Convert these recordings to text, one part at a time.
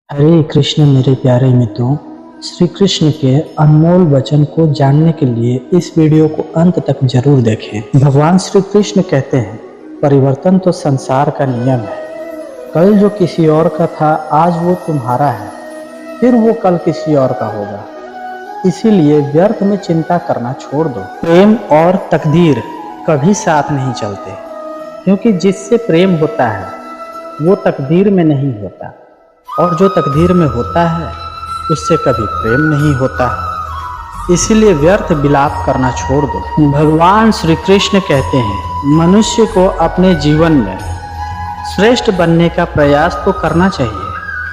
हरे कृष्ण मेरे प्यारे मित्रों। श्री कृष्ण के अनमोल वचन को जानने के लिए इस वीडियो को अंत तक जरूर देखें। भगवान श्री कृष्ण कहते हैं, परिवर्तन तो संसार का नियम है। कल जो किसी और का था, आज वो तुम्हारा है, फिर वो कल किसी और का होगा। इसीलिए व्यर्थ में चिंता करना छोड़ दो। प्रेम और तकदीर कभी साथ नहीं चलते, क्योंकि जिससे प्रेम होता है वो तकदीर में नहीं होता, और जो तकदीर में होता है उससे कभी प्रेम नहीं होता। इसीलिए व्यर्थ विलाप करना छोड़ दो। भगवान श्री कृष्ण कहते हैं, मनुष्य को अपने जीवन में श्रेष्ठ बनने का प्रयास तो करना चाहिए,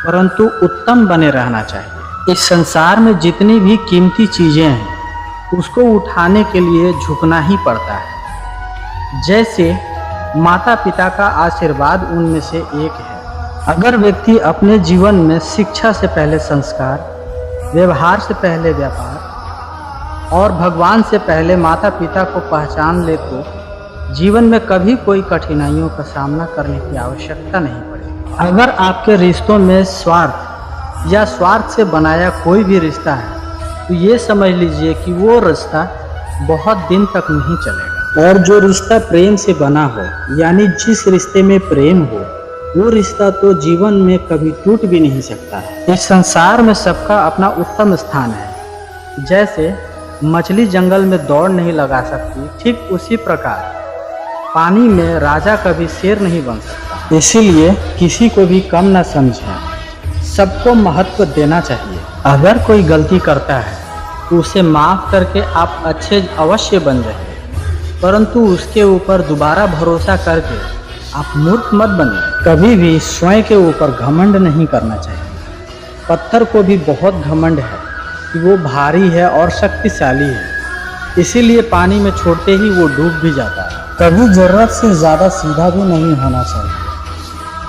परंतु उत्तम बने रहना चाहिए। इस संसार में जितनी भी कीमती चीजें हैं उसको उठाने के लिए झुकना ही पड़ता है। जैसे माता पिता का आशीर्वाद उनमें से एक है। अगर व्यक्ति अपने जीवन में शिक्षा से पहले संस्कार, व्यवहार से पहले व्यापार और भगवान से पहले माता पिता को पहचान ले तो जीवन में कभी कोई कठिनाइयों का सामना करने की आवश्यकता नहीं पड़ेगी। अगर आपके रिश्तों में स्वार्थ या स्वार्थ से बनाया कोई भी रिश्ता है तो ये समझ लीजिए कि वो रिश्ता बहुत दिन तक नहीं चलेगा। और जो रिश्ता प्रेम से बना हो, यानी जिस रिश्ते में प्रेम हो, वो रिश्ता तो जीवन में कभी टूट भी नहीं सकता है। इस संसार में सबका अपना उत्तम स्थान है। जैसे मछली जंगल में दौड़ नहीं लगा सकती, ठीक उसी प्रकार पानी में राजा कभी शेर नहीं बन सकता। इसीलिए किसी को भी कम न समझें, सबको महत्व देना चाहिए। अगर कोई गलती करता है तो उसे माफ करके आप अच्छे अवश्य बन जाएंगे, परंतु उसके ऊपर दोबारा भरोसा करके आप मूर्ख मत बने। कभी भी स्वयं के ऊपर घमंड नहीं करना चाहिए। पत्थर को भी बहुत घमंड है कि वो भारी है और शक्तिशाली है, इसीलिए पानी में छोड़ते ही वो डूब भी जाता है। कभी जरूरत से ज़्यादा सीधा भी नहीं होना चाहिए,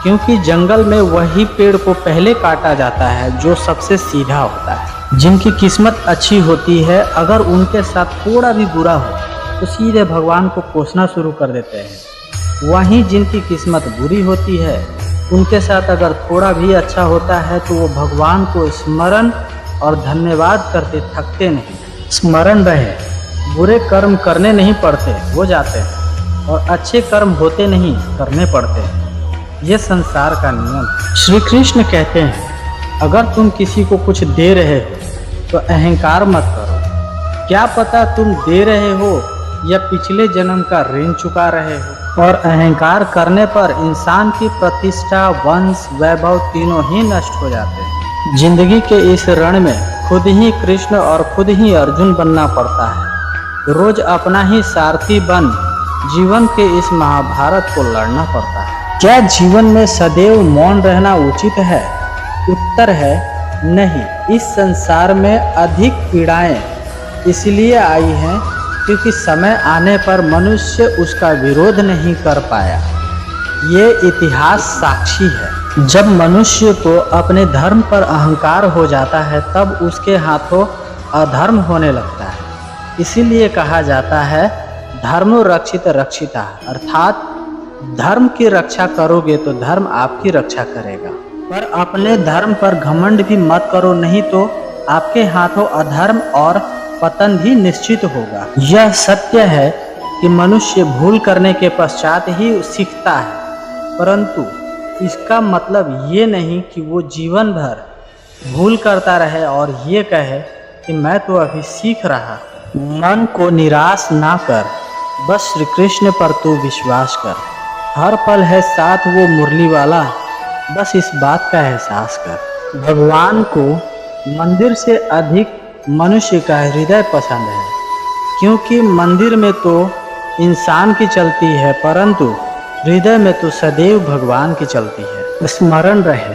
क्योंकि जंगल में वही पेड़ को पहले काटा जाता है जो सबसे सीधा होता है। जिनकी किस्मत अच्छी होती है, अगर उनके साथ थोड़ा भी बुरा हो तो सीधे भगवान को कोसना शुरू कर देते हैं। वहीं जिनकी किस्मत बुरी होती है, उनके साथ अगर थोड़ा भी अच्छा होता है तो वो भगवान को स्मरण और धन्यवाद करते थकते नहीं। स्मरण रहे, बुरे कर्म करने नहीं पड़ते, हो जाते हैं, और अच्छे कर्म होते नहीं, करने पड़ते हैं। ये संसार का नियम है। श्री कृष्ण कहते हैं, अगर तुम किसी को कुछ दे रहे हो तो अहंकार मत करो। क्या पता तुम दे रहे हो या पिछले जन्म का ऋण चुका रहे हो। और अहंकार करने पर इंसान की प्रतिष्ठा, वंश, वैभव तीनों ही नष्ट हो जाते हैं। जिंदगी के इस रण में खुद ही कृष्ण और खुद ही अर्जुन बनना पड़ता है। रोज अपना ही सारथी बन जीवन के इस महाभारत को लड़ना पड़ता है। क्या जीवन में सदैव मौन रहना उचित है? उत्तर है नहीं। इस संसार में अधिक पीड़ाएं इसलिए आई हैं क्योंकि समय आने पर मनुष्य उसका विरोध नहीं कर पाया। ये इतिहास साक्षी है। जब मनुष्य को अपने धर्म पर अहंकार हो जाता है तब उसके हाथों अधर्म होने लगता है। इसीलिए कहा जाता है, धर्म रक्षित रक्षिता, अर्थात धर्म की रक्षा करोगे तो धर्म आपकी रक्षा करेगा। पर अपने धर्म पर घमंड भी मत करो, नहीं तो आपके हाथों अधर्म और पतन भी निश्चित होगा। यह सत्य है कि मनुष्य भूल करने के पश्चात ही सीखता है, परंतु इसका मतलब ये नहीं कि वो जीवन भर भूल करता रहे और ये कहे कि मैं तो अभी सीख रहा हूँ। मन को निराश ना कर, बस श्री कृष्ण पर तू विश्वास कर। हर पल है साथ वो मुरली वाला, बस इस बात का एहसास कर। भगवान को मंदिर से अधिक मनुष्य का हृदय पसंद है, क्योंकि मंदिर में तो इंसान की चलती है, परंतु हृदय में तो सदैव भगवान की चलती है। स्मरण रहे,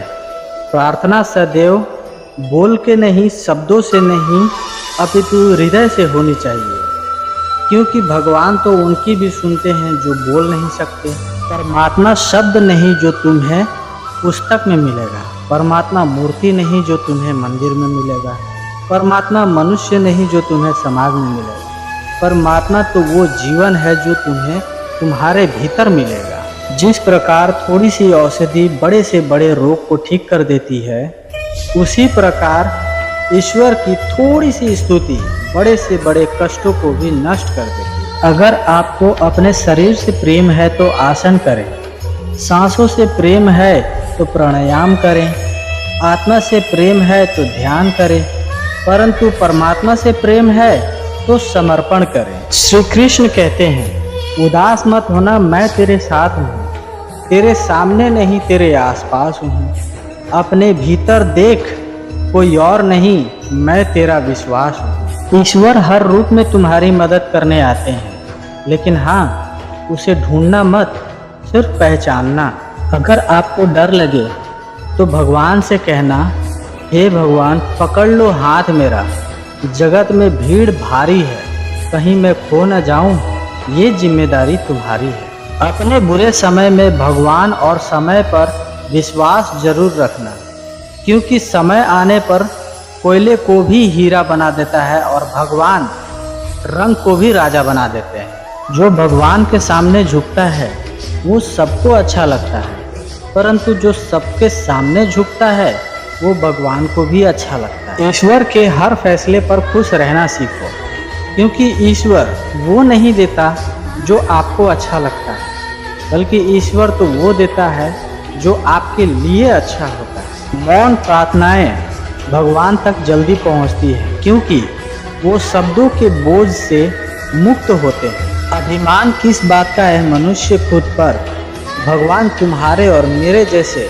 प्रार्थना सदैव बोल के नहीं, शब्दों से नहीं, अपितु हृदय से होनी चाहिए, क्योंकि भगवान तो उनकी भी सुनते हैं जो बोल नहीं सकते। परमात्मा शब्द नहीं जो तुम्हें पुस्तक में मिलेगा, परमात्मा मूर्ति नहीं जो तुम्हें मंदिर में मिलेगा, परमात्मा मनुष्य नहीं जो तुम्हें समाज में मिलेगा। परमात्मा तो वो जीवन है जो तुम्हें तुम्हारे भीतर मिलेगा। जिस प्रकार थोड़ी सी औषधि बड़े से बड़े रोग को ठीक कर देती है, उसी प्रकार ईश्वर की थोड़ी सी स्तुति बड़े से बड़े कष्टों को भी नष्ट कर देती है। अगर आपको अपने शरीर से प्रेम है तो आसन करें, सांसों से प्रेम है तो प्राणायाम करें, आत्मा से प्रेम है तो ध्यान करें, परंतु परमात्मा से प्रेम है तो समर्पण करें। श्री कृष्ण कहते हैं, उदास मत होना, मैं तेरे साथ हूँ, तेरे सामने नहीं तेरे आसपास हूँ। अपने भीतर देख, कोई और नहीं, मैं तेरा विश्वास हूँ। ईश्वर हर रूप में तुम्हारी मदद करने आते हैं, लेकिन हाँ, उसे ढूंढना मत, सिर्फ पहचानना। अगर आपको डर लगे तो भगवान से कहना, हे भगवान पकड़ लो हाथ मेरा, जगत में भीड़ भारी है, कहीं मैं खो न जाऊं, ये जिम्मेदारी तुम्हारी है। अपने बुरे समय में भगवान और समय पर विश्वास जरूर रखना, क्योंकि समय आने पर कोयले को भी हीरा बना देता है और भगवान रंग को भी राजा बना देते हैं। जो भगवान के सामने झुकता है वो सबको अच्छा लगता है, परंतु जो सबके सामने झुकता है वो भगवान को भी अच्छा लगता है। ईश्वर के हर फैसले पर खुश रहना सीखो, क्योंकि ईश्वर वो नहीं देता जो आपको अच्छा लगता है, बल्कि ईश्वर तो वो देता है जो आपके लिए अच्छा होता है। मौन प्रार्थनाएं भगवान तक जल्दी पहुंचती है, क्योंकि वो शब्दों के बोझ से मुक्त होते हैं। अभिमान किस बात का है मनुष्य खुद पर, भगवान तुम्हारे और मेरे जैसे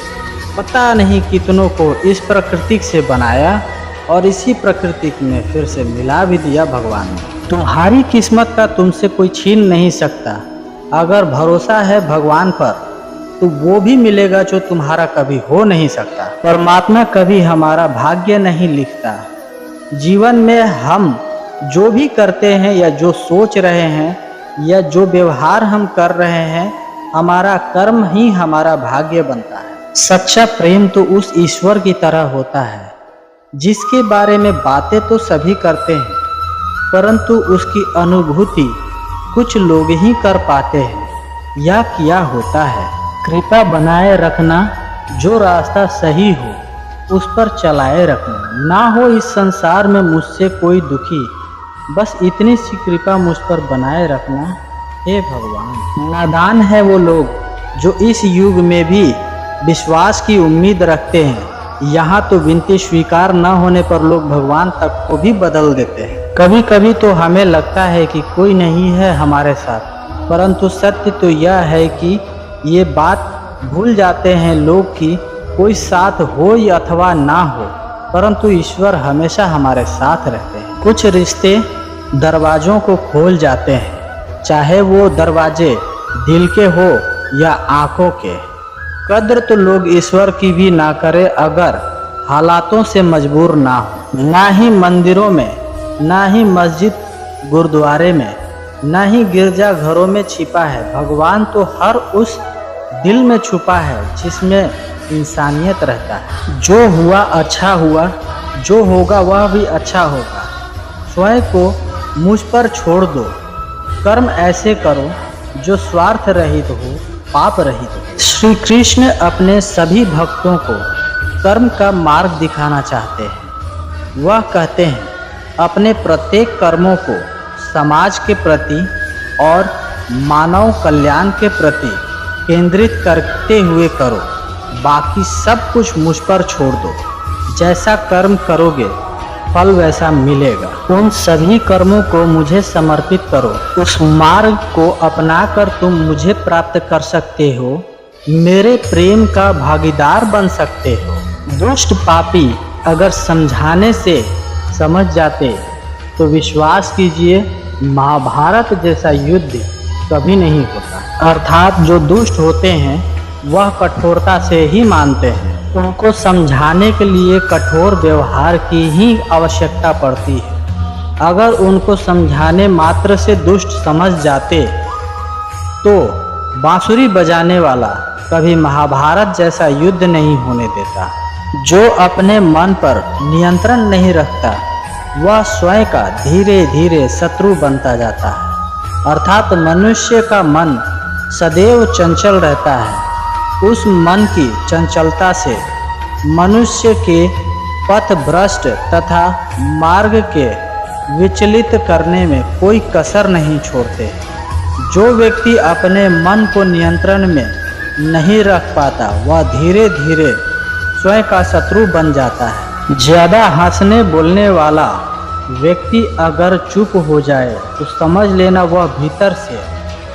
पता नहीं कितनों को इस प्रकृति से बनाया और इसी प्रकृति में फिर से मिला भी दिया भगवान ने। तुम्हारी किस्मत का तुमसे कोई छीन नहीं सकता। अगर भरोसा है भगवान पर तो वो भी मिलेगा जो तुम्हारा कभी हो नहीं सकता। परमात्मा कभी हमारा भाग्य नहीं लिखता। जीवन में हम जो भी करते हैं या जो सोच रहे हैं या जो व्यवहार हम कर रहे हैं, हमारा कर्म ही हमारा भाग्य बनता है। सच्चा प्रेम तो उस ईश्वर की तरह होता है जिसके बारे में बातें तो सभी करते हैं, परंतु उसकी अनुभूति कुछ लोग ही कर पाते हैं या किया होता है। कृपा बनाए रखना, जो रास्ता सही हो उस पर चलाए रखना। ना हो इस संसार में मुझसे कोई दुखी, बस इतनी सी कृपा मुझ पर बनाए रखना हे भगवान। नादान है वो लोग जो इस युग में भी विश्वास की उम्मीद रखते हैं। यहाँ तो विनती स्वीकार न होने पर लोग भगवान तक को भी बदल देते हैं। कभी कभी तो हमें लगता है कि कोई नहीं है हमारे साथ, परंतु सत्य तो यह है कि ये बात भूल जाते हैं लोग कि कोई साथ हो या अथवा ना हो, परंतु ईश्वर हमेशा हमारे साथ रहते हैं। कुछ रिश्ते दरवाज़ों को खोल जाते हैं, चाहे वो दरवाजे दिल के हो या आँखों के। कद्र तो लोग ईश्वर की भी ना करे अगर हालातों से मजबूर ना हो। ना ही मंदिरों में, ना ही मस्जिद गुरुद्वारे में, ना ही गिरजा घरों में छिपा है। भगवान तो हर उस दिल में छुपा है जिसमें इंसानियत रहता है। जो हुआ अच्छा हुआ, जो होगा वह भी अच्छा होगा। स्वयं को मुझ पर छोड़ दो, कर्म ऐसे करो जो स्वार्थ रहित हो, पाप रहित हो। श्री कृष्ण अपने सभी भक्तों को कर्म का मार्ग दिखाना चाहते हैं। वह कहते हैं, अपने प्रत्येक कर्मों को समाज के प्रति और मानव कल्याण के प्रति केंद्रित करते हुए करो, बाकी सब कुछ मुझ पर छोड़ दो। जैसा कर्म करोगे फल वैसा मिलेगा। उन सभी कर्मों को मुझे समर्पित करो। उस मार्ग को अपनाकर तुम मुझे प्राप्त कर सकते हो, मेरे प्रेम का भागीदार बन सकते हो। दुष्ट पापी अगर समझाने से समझ जाते तो विश्वास कीजिए महाभारत जैसा युद्ध कभी नहीं होता। अर्थात जो दुष्ट होते हैं वह कठोरता से ही मानते हैं। उनको समझाने के लिए कठोर व्यवहार की ही आवश्यकता पड़ती है। अगर उनको समझाने मात्र से दुष्ट समझ जाते तो बांसुरी बजाने वाला कभी महाभारत जैसा युद्ध नहीं होने देता। जो अपने मन पर नियंत्रण नहीं रखता वह स्वयं का धीरे धीरे शत्रु बनता जाता है। अर्थात मनुष्य का मन सदैव चंचल रहता है। उस मन की चंचलता से मनुष्य के पथ भ्रष्ट तथा मार्ग के विचलित करने में कोई कसर नहीं छोड़ते। जो व्यक्ति अपने मन को नियंत्रण में नहीं रख पाता वह धीरे धीरे स्वयं का शत्रु बन जाता है। ज़्यादा हंसने बोलने वाला व्यक्ति अगर चुप हो जाए तो समझ लेना वह भीतर से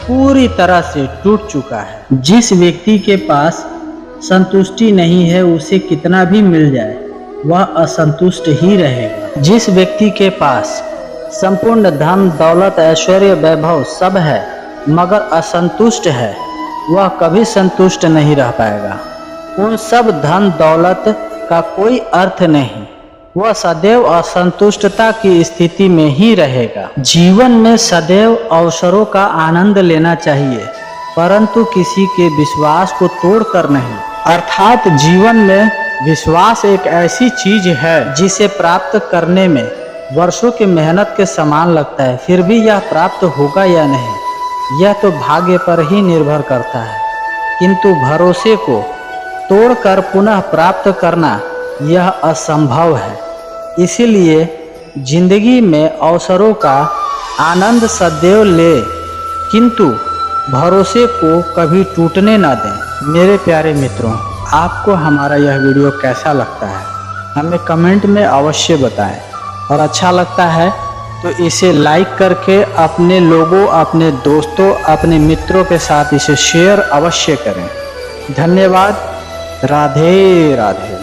पूरी तरह से टूट चुका है। जिस व्यक्ति के पास संतुष्टि नहीं है उसे कितना भी मिल जाए वह असंतुष्ट ही रहेगा। जिस व्यक्ति के पास संपूर्ण धन दौलत ऐश्वर्य वैभव सब है मगर असंतुष्ट है वह कभी संतुष्ट नहीं रह पाएगा। उन सब धन दौलत का कोई अर्थ नहीं, वह सदैव असंतुष्टता की स्थिति में ही रहेगा। जीवन में सदैव अवसरों का आनंद लेना चाहिए परंतु किसी के विश्वास को तोड़कर नहीं। अर्थात जीवन में विश्वास एक ऐसी चीज है जिसे प्राप्त करने में वर्षों की मेहनत के समान लगता है, फिर भी यह प्राप्त होगा या नहीं यह तो भाग्य पर ही निर्भर करता है। किंतु भरोसे को तोड़कर पुनः प्राप्त करना यह असंभव है। इसीलिए जिंदगी में अवसरों का आनंद सदैव ले किंतु भरोसे को कभी टूटने ना दें। मेरे प्यारे मित्रों, आपको हमारा यह वीडियो कैसा लगता है हमें कमेंट में अवश्य बताएं और अच्छा लगता है तो इसे लाइक करके अपने लोगों, अपने दोस्तों, अपने मित्रों के साथ इसे शेयर अवश्य करें। धन्यवाद। राधे राधे।